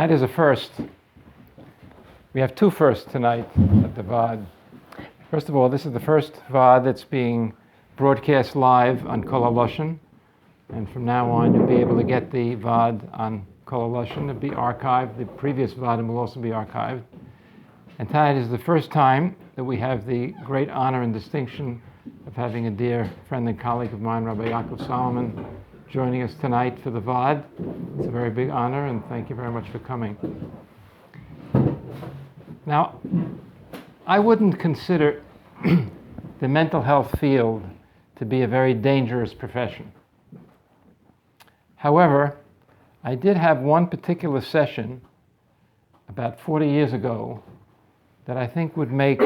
That is a first. We have two firsts tonight at the Vaad. First of all, this is the first Vaad that's being broadcast live on Kol HaLashon. And from now on, you'll be able to get the Vaad on Kol HaLashon. It'll be archived. The previous Vaad will also be archived. And tonight is the first time that we have the great honor and distinction of having a dear friend and colleague of mine, Rabbi Yaakov Solomon, joining us tonight for the Vaad. It's a very big honor, and thank you very much for coming. Now, I wouldn't consider the mental health field to be a very dangerous profession. However, I did have one particular session about 40 years ago that I think would make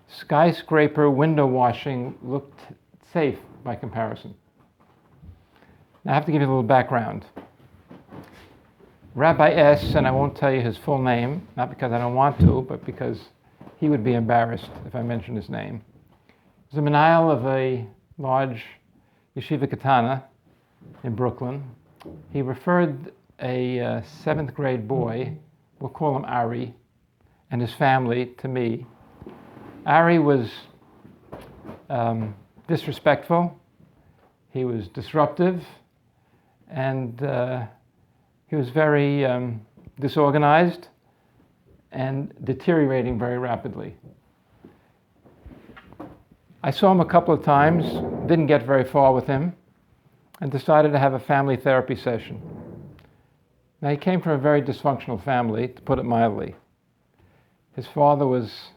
skyscraper window washing look safe by comparison. Now, I have to give you a little background. Rabbi S., and I won't tell you his full name, not because I don't want to, but because he would be embarrassed if I mentioned his name, was a menayel of a large yeshiva katana in Brooklyn. He referred a seventh grade boy, we'll call him Ari, and his family to me. Ari was disrespectful, he was disruptive, and he was very disorganized and deteriorating very rapidly. I saw him a couple of times, didn't get very far with him, and decided to have a family therapy session. Now, he came from a very dysfunctional family, to put it mildly. His father was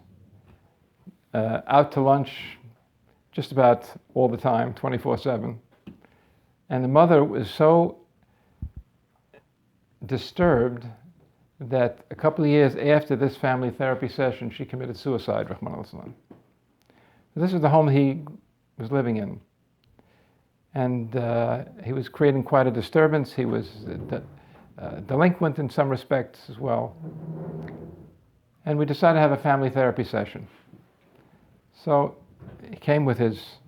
out to lunch just about all the time, 24/7. And the mother was so disturbed that a couple of years after this family therapy session, she committed suicide, Rahman al-Salam. This is the home he was living in. And he was creating quite a disturbance. He was delinquent in some respects as well. And we decided to have a family therapy session. So he came with his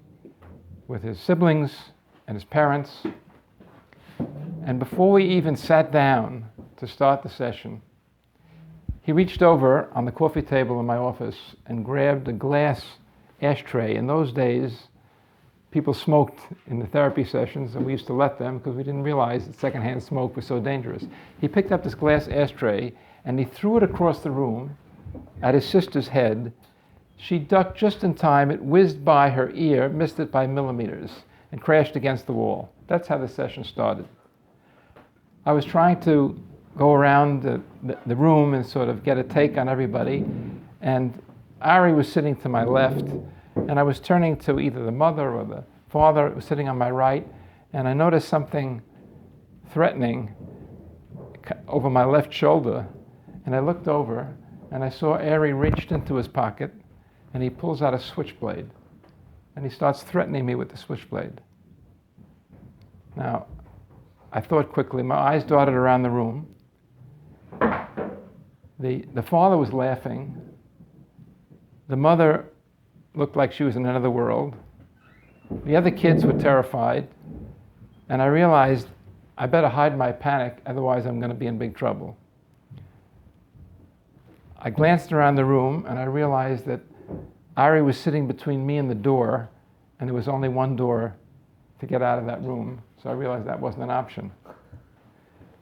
siblings and his parents. And before we even sat down to start the session, he reached over on the coffee table in my office and grabbed a glass ashtray. In those days, people smoked in the therapy sessions, and we used to let them because we didn't realize that secondhand smoke was so dangerous. He picked up this glass ashtray and he threw it across the room at his sister's head. She ducked just in time. It whizzed by her ear, missed it by millimeters, and crashed against the wall. That's how the session started. I was trying to go around the room and sort of get a take on everybody, and Ari was sitting to my left, and I was turning to either the mother or the father. It was sitting on my right, and I noticed something threatening over my left shoulder, and I looked over, and I saw Ari reached into his pocket, and he pulls out a switchblade, and he starts threatening me with the switchblade. Now, I thought quickly. My eyes darted around the room. The father was laughing. The mother looked like she was in another world. The other kids were terrified. And I realized I better hide my panic, otherwise I'm going to be in big trouble. I glanced around the room and I realized that Ari was sitting between me and the door, and there was only one door to get out of that room. So I realized that wasn't an option.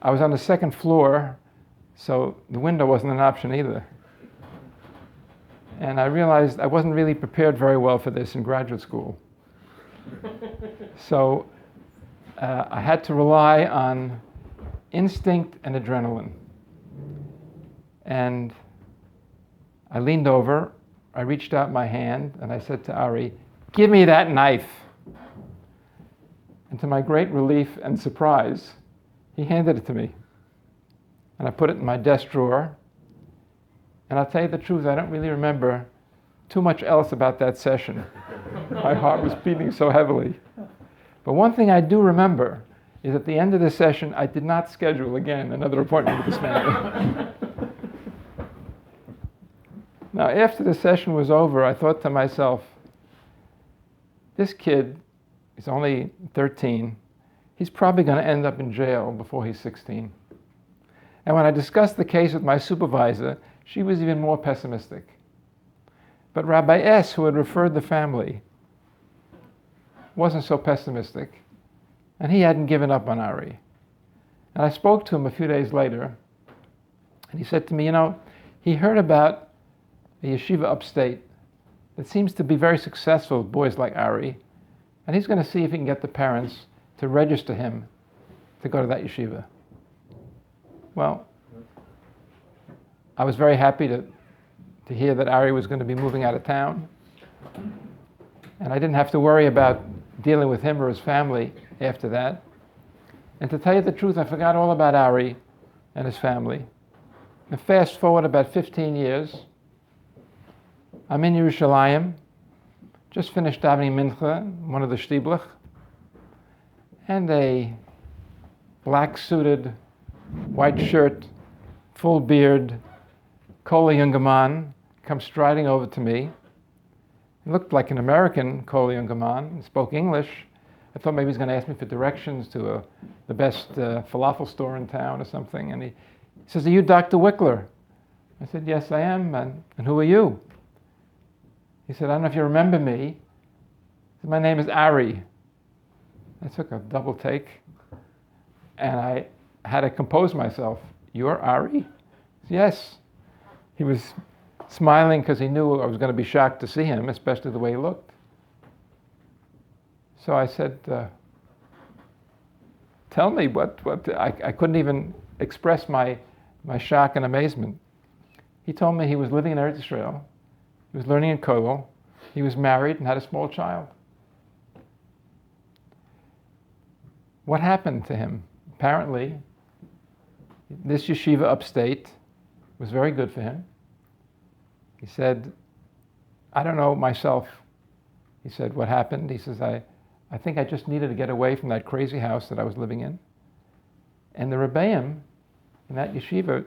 I was on the second floor, so the window wasn't an option either. And I realized I wasn't really prepared very well for this in graduate school. So I had to rely on instinct and adrenaline. And I leaned over, I reached out my hand, and I said to Ari, "Give me that knife." And to my great relief and surprise, he handed it to me. And I put it in my desk drawer. And I'll tell you the truth, I don't really remember too much else about that session. My heart was beating so heavily. But one thing I do remember is at the end of the session, I did not schedule again another appointment with this man. Now, after the session was over, I thought to myself, this kid, he's only 13, he's probably going to end up in jail before he's 16. And when I discussed the case with my supervisor, she was even more pessimistic. But Rabbi S., who had referred the family, wasn't so pessimistic, and he hadn't given up on Ari. And I spoke to him a few days later, and he said to me, he heard about a yeshiva upstate that seems to be very successful with boys like Ari, and he's going to see if he can get the parents to register him to go to that yeshiva. Well, I was very happy to hear that Ari was going to be moving out of town, and I didn't have to worry about dealing with him or his family after that. And to tell you the truth, I forgot all about Ari and his family. And fast forward about 15 years, I'm in Yerushalayim, just finished davening mincha, one of the shtiblach, and a black-suited, white shirt, full beard, Kol younger man comes striding over to me. He looked like an American Kol younger man, and spoke English. I thought maybe he was going to ask me for directions to the best falafel store in town or something. And he says, "Are you Dr. Wikler?" I said, "Yes, I am. And who are you?" He said, "I don't know if you remember me." He said, "My name is Ari." I took a double take, and I had to compose myself. "You're Ari?" Said, "Yes." He was smiling because he knew I was going to be shocked to see him, especially the way he looked. So I said, "Tell me what I couldn't even express my shock and amazement. He told me he was living in Eretz Israel, he was learning in Kollel, he was married and had a small child. What happened to him? Apparently, this yeshiva upstate was very good for him. He said, "I don't know myself." He said, "What happened?" He says, I think I just needed to get away from that crazy house that I was living in. And the Rebbeim in that yeshiva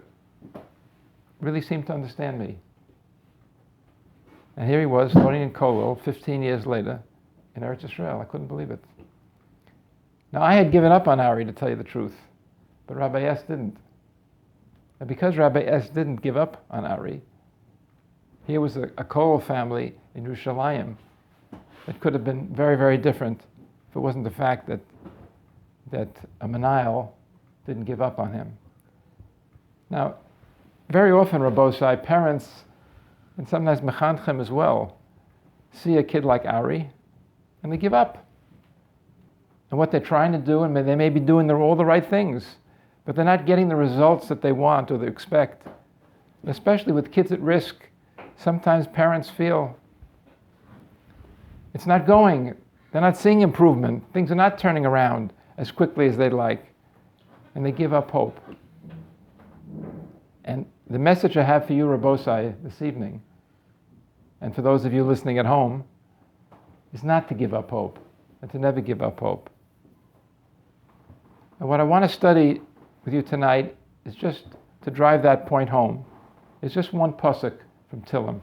really seemed to understand me. And here he was, learning in Kollel, 15 years later, in Eretz Israel. I couldn't believe it. Now, I had given up on Ari, to tell you the truth, but Rabbi S. didn't. And because Rabbi S. didn't give up on Ari, here was a Kollel family in Yerushalayim that could have been very, very different if it wasn't the fact that a Menayel didn't give up on him. Now, very often, Rabbosai, parents, and sometimes Mechanchem as well, see a kid like Ari, and they give up. And what they're trying to do, and they may be doing all the right things, but they're not getting the results that they want or they expect. And especially with kids at risk, sometimes parents feel it's not going. They're not seeing improvement. Things are not turning around as quickly as they'd like. And they give up hope. And the message I have for you, Rabbosai, this evening, and for those of you listening at home, is not to give up hope, and to never give up hope. And what I want to study with you tonight is just to drive that point home. It's just one pasuk from Tillim.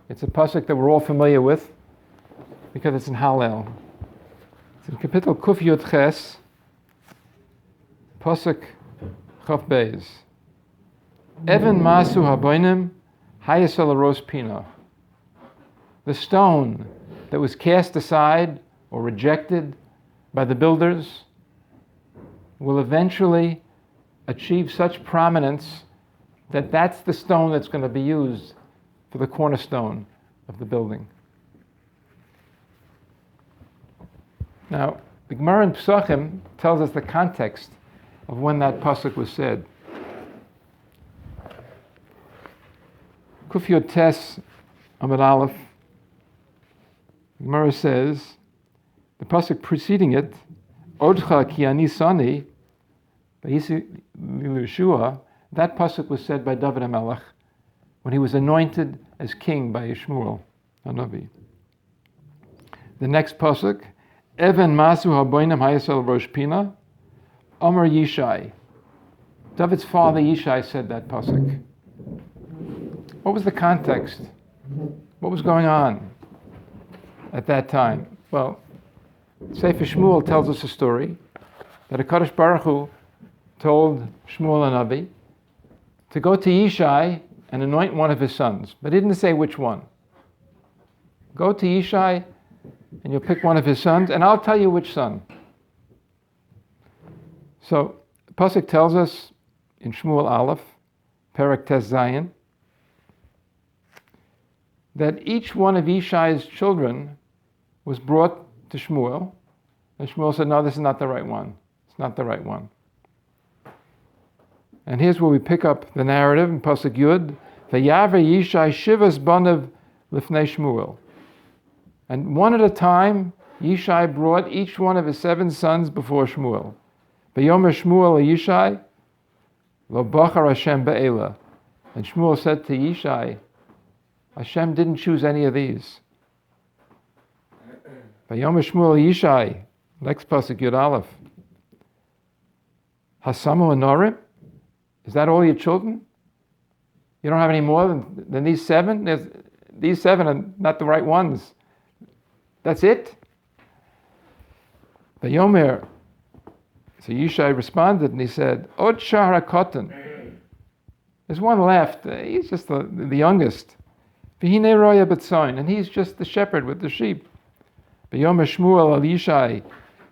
It's a pasuk that we're all familiar with because it's in Hallel. It's in Kapitel Kuf Yud Ches, pasuk Chaf Beis. Even masu haboinim hayasel aros pina. The stone that was cast aside or rejected by the builders will eventually achieve such prominence that that's the stone that's going to be used for the cornerstone of the building. Now, the Gemara in Pesachim tells us the context of when that pasuk was said. Kuf Yud Tes Amud Aleph, the Gemara says, the pasuk preceding it, Odcha ki ani sani, Yeshua, that pasuk was said by David HaMelech when he was anointed as king by Yishmuel HaNavi. The next pasuk, Even masu haboinim hayasel rosh pina, Omer Yishai. David's father Yishai said that pasuk. What was the context? What was going on at that time? Well, Sefer Shmuel tells us a story that HaKadosh Baruch Hu told Shmuel Hanavi to go to Yishai and anoint one of his sons, but he didn't say which one. Go to Yishai and you'll pick one of his sons, and I'll tell you which son. So the pasuk tells us in Shmuel Aleph, Perek Tes Zayin, that each one of Yishai's children was brought to Shmuel, and Shmuel said, no, this is not the right one. It's not the right one. And here's where we pick up the narrative in pasuk Yud, Vayaver Yishai Shivas Banav Lifnei Shmuel. And one at a time, Yishai brought each one of his 7 sons before Shmuel. Vayomer Shmuel Yishai, Lo Bachar Hashem Be'ela. And Shmuel said to Yishai, Hashem didn't choose any of these. Vayomer Shmuel Yishai, next pasuk Yud Aleph. Hasamu Anorim? Is that all your children? You don't have any more than these 7? These 7 are not the right ones. That's it? Vayomer. So Yishai responded and he said, Od Shar HaKotan. There's one left. He's just the youngest. V'hinei roya b'tzoin. And he's just the shepherd with the sheep. Vayomer Shmuel al Yishai.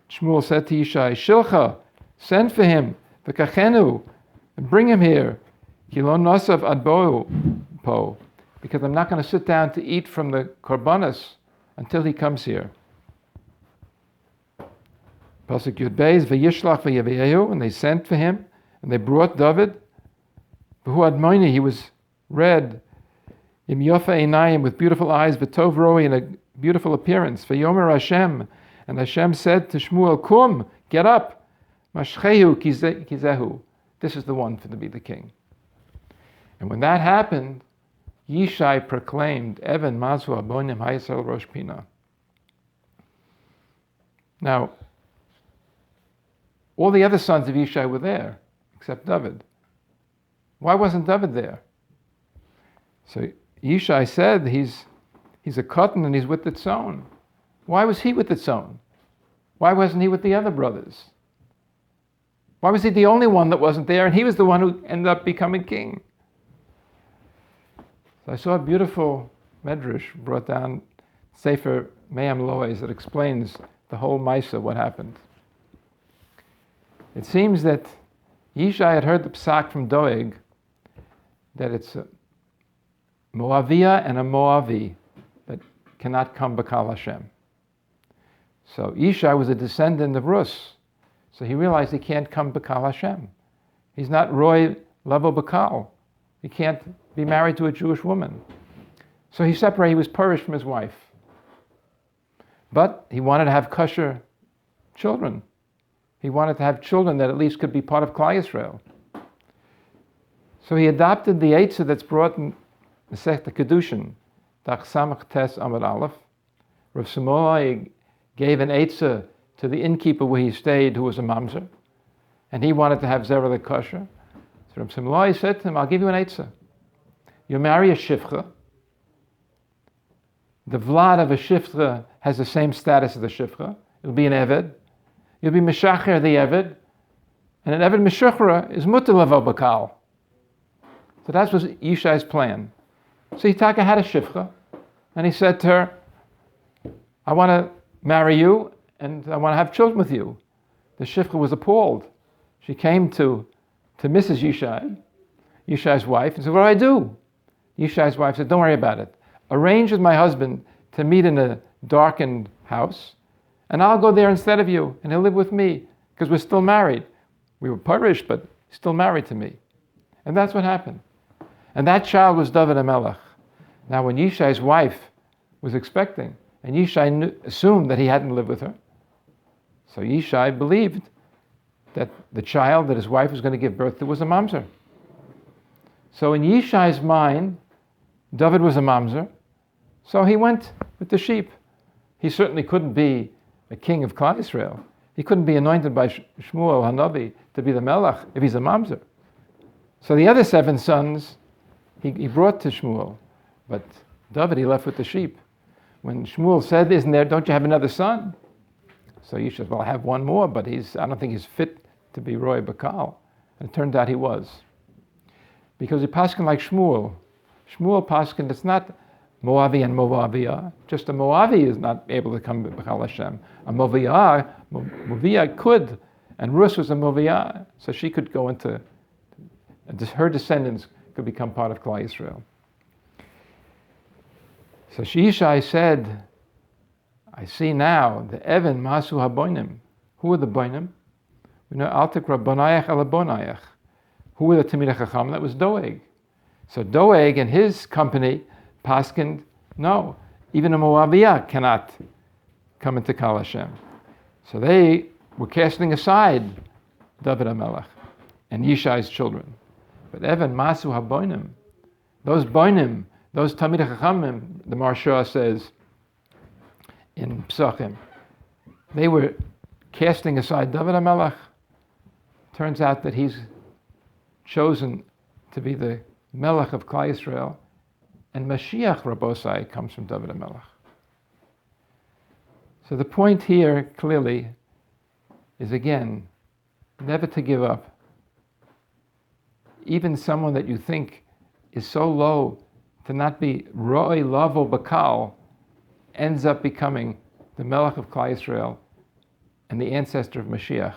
Shmuel said to Yishai, Shilcha, send for him. V'kachenu. And bring him here. Kilo nosav adbo po. Because I'm not going to sit down to eat from the korbanos until he comes here. Pasuk Yud Beis, v'yishlach v'yaveyehu, and they sent for him, and they brought David. V'hu admoini, he was red, im yofa einayim, with beautiful eyes, v'tov roi, and a beautiful appearance. V'yomer Hashem, and Hashem said to Shmuel, Kum, get up, mashchehu kizehu. This is the one to be the king. And when that happened, Yishai proclaimed, Evan Mazu Abonim Hayasel Rosh Pina. Now, all the other sons of Yishai were there, except David. Why wasn't David there? So Yishai said he's a cotton and he's with the tzon. Why was he with the tzon? Why wasn't he with the other brothers? Why was he the only one that wasn't there, and he was the one who ended up becoming king? So I saw a beautiful medrash brought down, Sefer Me'am Lois, that explains the whole Maisa, what happened. It seems that Yishai had heard the psak from Doeg that it's a Moavia and a Moavi that cannot come B'kal Hashem. So Yishai was a descendant of Rus. So he realized he can't come B'kal Hashem. He's not Roy level B'kal. He can't be married to a Jewish woman. So he separated, he was purish from his wife. But he wanted to have kosher children. He wanted to have children that at least could be part of Klal Yisrael. So he adopted the eitzah that's brought in the Masechta Kedushin, Daf Samach Tes Amud Aleph. Rav Simolai gave an eitzah to the innkeeper where he stayed, who was a mamzer, and he wanted to have zerah kosher. So Rav Simolai said to him, I'll give you an eitzah. You marry a shifcha. The vlad of a shifcha has the same status as the shifcha. It'll be an eved. You'll be meshacher the eved, and an eved meshuchra is mutar levo bakal. So that was Yishai's plan. So Yitaka had a shifcha, and he said to her, I want to marry you, and I want to have children with you. The shifcha was appalled. She came to Mrs. Yishai, Yishai's wife, and said, what do I do? Yishai's wife said, don't worry about it. Arrange with my husband to meet in a darkened house, and I'll go there instead of you, and he'll live with me, because we're still married. We were parish, but still married to me. And that's what happened. And that child was David HaMelech. Now when Yishai's wife was expecting, and Yishai assumed that he hadn't lived with her, so Yishai believed that the child that his wife was going to give birth to was a mamzer. So in Yishai's mind, David was a mamzer, so he went with the sheep. He certainly couldn't be a king of Klal Yisrael. He couldn't be anointed by Shmuel Hanavi to be the melech if he's a mamzer. So the other 7 sons he brought to Shmuel, but David he left with the sheep. When Shmuel said, don't you have another son? So Yishai said, well, I have one more, but I don't think he's fit to be Roy Bakal. And it turned out he was. Because he paskin like Shmuel. Shmuel paskin, it's not Moavi and Moaviyah. Just a Moavi is not able to come to B'chal Hashem. A Moaviyah could, and Rus was a Moaviyah, so she could go into, her descendants could become part of Klal Yisrael. So Shishai said, I see now the Evan Masu HaBoinim. Who are the Boinim? We know Altik Rabbonayach Alabonayach. Who were the Talmidei Chacham? That was Doeg. So Doeg and his company, Paskin, no, even a Moaviyah cannot come into Kal Hashem. So they were casting aside David HaMelech and Yishai's children. But Evan Masu HaBoinim, those Boinim, those Talmidei Chachamim, the Maharsha says in Psachim, they were casting aside David HaMelech. Turns out that he's chosen to be the Melech of Klal Yisrael, and Mashiach Rabosai comes from David HaMelech. So the point here clearly is, again, never to give up. Even someone that you think is so low to not be Ro'ei Lavo Bakal ends up becoming the Melech of Klal Yisrael and the ancestor of Mashiach.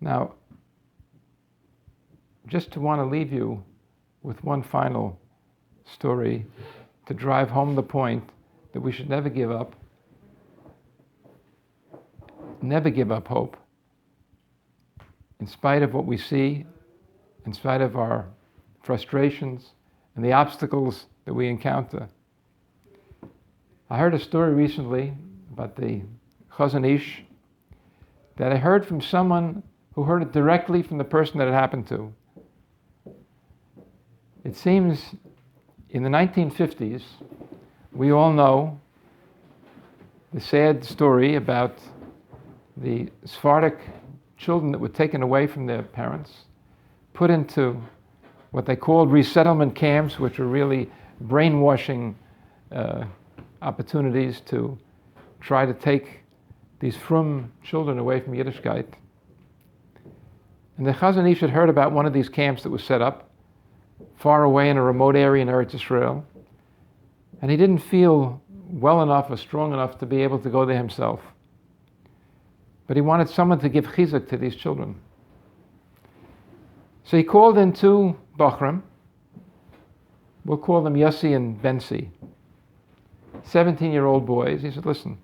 Now, just to want to leave you with one final story to drive home the point that we should never give up hope, in spite of what we see, in spite of our frustrations and the obstacles that we encounter. I heard a story recently about the Chazon Ish that I heard from someone who heard it directly from the person that it happened to. It seems in the 1950s, we all know the sad story about the Sephardic children that were taken away from their parents, put into what they called resettlement camps, which were really brainwashing opportunities to try to take these frum children away from Yiddishkeit. And the Chazon Ish had heard about one of these camps that was set up far away in a remote area in Eretz Yisrael, and he didn't feel well enough or strong enough to be able to go there himself. But he wanted someone to give chizuk to these children. So he called in two Bachrim, we'll call them Yossi and Bensi, 17-year-old boys. He said, listen,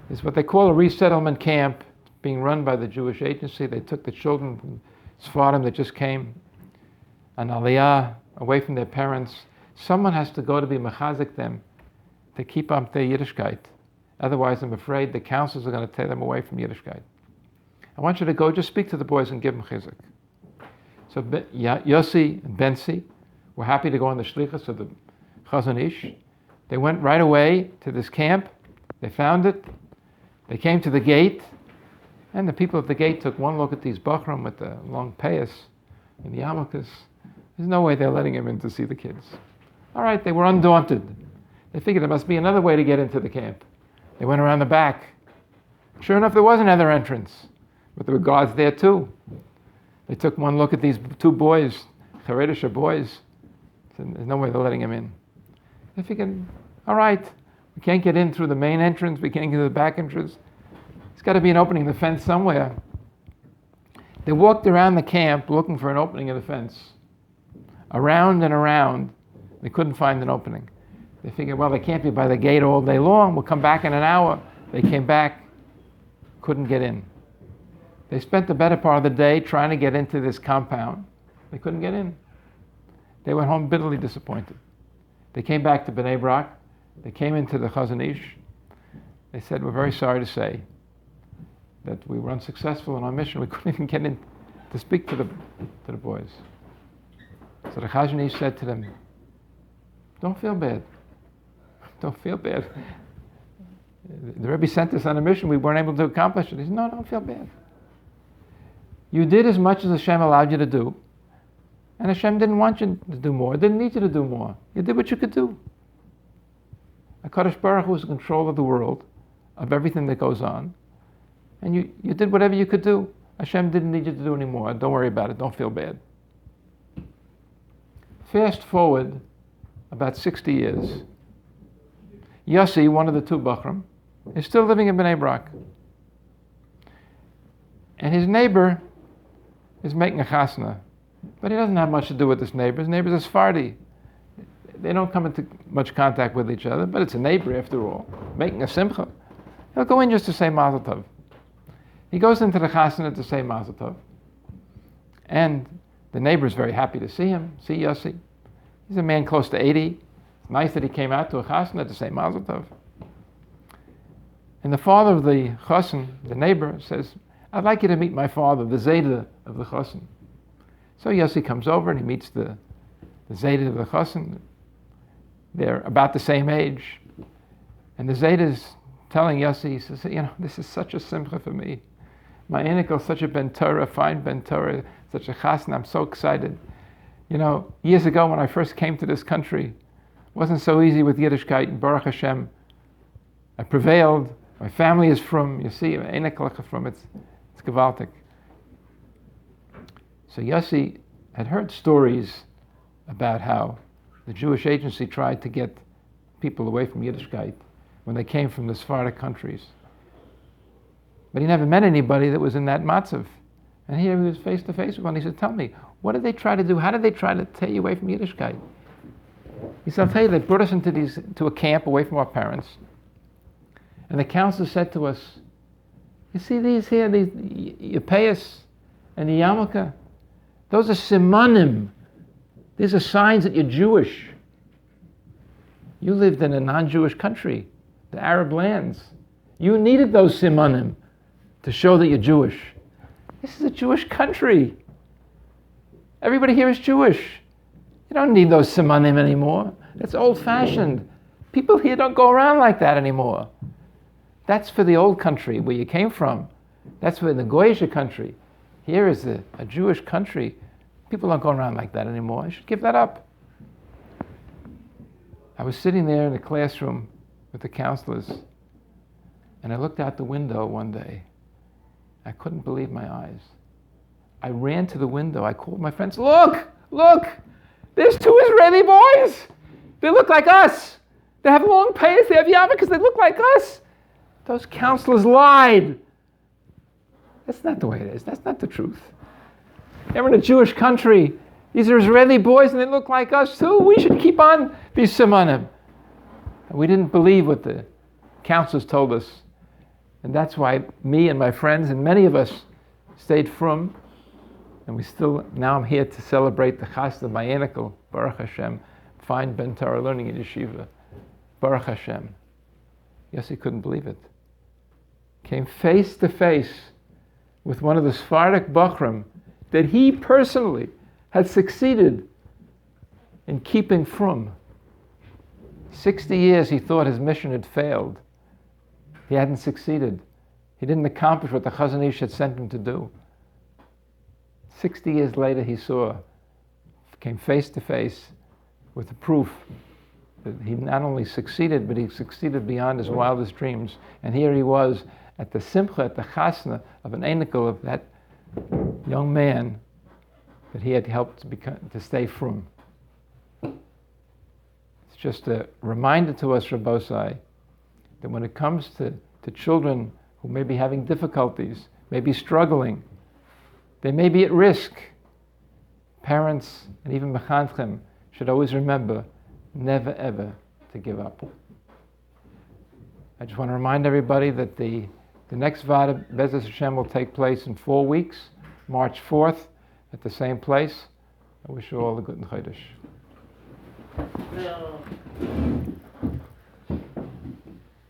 it's what they call a resettlement camp being run by the Jewish agency. They took the children from Sfarim that just came, an aliyah, away from their parents. Someone has to go to be mechazik them, to keep up their Yiddishkeit. Otherwise, I'm afraid the councils are going to tear them away from Yiddishkeit. I want you to go, just speak to the boys and give them chizuk. So Yossi and Bensi were happy to go on the shlichus of the Chazon Ish. They went right away to this camp. They found it. They came to the gate, and the people at the gate took one look at these bachram with the long payas and the yarmulkes. There's no way they're letting him in to see the kids. All right, they were undaunted. They figured there must be another way to get into the camp. They went around the back. Sure enough, there was another entrance, but there were guards there too. They took one look at these two boys, Haredisha boys. Said, there's no way they're letting him in. They figured, all right, we can't get in through the main entrance, we can't get to the back entrance. There's got to be an opening in the fence somewhere. They walked around the camp looking for an opening in the fence. Around and around, they couldn't find an opening. They figured, well, they can't be by the gate all day long. We'll come back in an hour. They came back, couldn't get in. They spent the better part of the day trying to get into this compound. They couldn't get in. They went home bitterly disappointed. They came back to Bnei Brak. They came into the Chazon Ish. They said, we're very sorry to say that we were unsuccessful in our mission. We couldn't even get in to speak to the boys. So the Chazon Ish said to them, don't feel bad. Don't feel bad. The Rebbe sent us on a mission. We weren't able to accomplish it. He said, no, don't feel bad. You did as much as Hashem allowed you to do, and Hashem didn't want you to do more. It didn't need you to do more. You did what you could do. HaKadosh Baruch Hu is in control of the world, of everything that goes on, and you did whatever you could do. Hashem didn't need you to do anymore. Don't worry about it. Don't feel bad. Fast forward about 60 years. Yossi, one of the two Bachram, is still living in Bnei Brak. And his neighbor is making a chasna. But he doesn't have much to do with this neighbor. His neighbor's a Sephardi. They don't come into much contact with each other, but it's a neighbor after all, making a simcha. He'll go in just to say Mazel Tov. He goes into the chasna to say Mazel Tov. And the neighbor is very happy to see him, see Yossi. He's a man close to 80. It's nice that he came out to a chasna to say Mazel Tov. And the father of the chassan, the neighbor, says, I'd like you to meet my father, the Zayda of the chassan. So Yossi comes over and he meets the Zayda of the chassan. They're about the same age. And the Zayda is telling Yossi, he says, this is such a simcha for me. My inikel, such a Ben Torah, fine Ben Torah, such a chasna, I'm so excited. Years ago when I first came to this country, it wasn't so easy with Yiddishkeit, and Baruch Hashem, I prevailed. My family is from, you see, inikel from, it's gewaltig. So Yossi had heard stories about how the Jewish agency tried to get people away from Yiddishkeit when they came from the Sephardic countries. But he never met anybody that was in that matzav. And here he was face to face with one. He said, tell me, what did they try to do? How did they try to take you away from Yiddishkeit? He said, I'll tell you, they brought us into a camp away from our parents. And the counselor said to us, you see these here, these Yepayas and the Yarmulke? Those are simanim. These are signs that you're Jewish. You lived in a non-Jewish country, the Arab lands. You needed those simanim to show that you're Jewish. This is a Jewish country. Everybody here is Jewish. You don't need those simanim anymore. It's old-fashioned. People here don't go around like that anymore. That's for the old country where you came from. That's for the Goyish country. Here is a Jewish country. People don't go around like that anymore. You should give that up. I was sitting there in the classroom with the counselors, and I looked out the window one day. I couldn't believe my eyes. I ran to the window. I called my friends, look! There's two Israeli boys! They look like us! They have long payas, they have yarmulkes, they look like us! Those counselors lied! That's not the way it is. That's not the truth. We're in a Jewish country. These are Israeli boys and they look like us too. We should keep on these simanim. We didn't believe what the counselors told us. And that's why me and my friends and many of us stayed from. And now I'm here to celebrate the chasna of my inikel, Baruch Hashem, fine Ben Torah learning in yeshiva. Baruch Hashem. Yossi couldn't believe it. Came face to face with one of the Sephardic Bachram that he personally had succeeded in keeping from. 60 years he thought his mission had failed. He hadn't succeeded. He didn't accomplish what the Chazon Ish had sent him to do. 60 years later came face to face with the proof that he not only succeeded, but he succeeded beyond his wildest dreams. And here he was at the simcha, at the chasna of an enikel of that young man that he had helped to stay from. It's just a reminder to us, Rabbosai, that when it comes to children who may be having difficulties, may be struggling, they may be at risk, parents and even mechanchim should always remember never ever to give up. I just want to remind everybody that the next Vaad, B'ezras Hashem, will take place in 4 weeks, March 4th, at the same place. I wish you all a good Chodesh.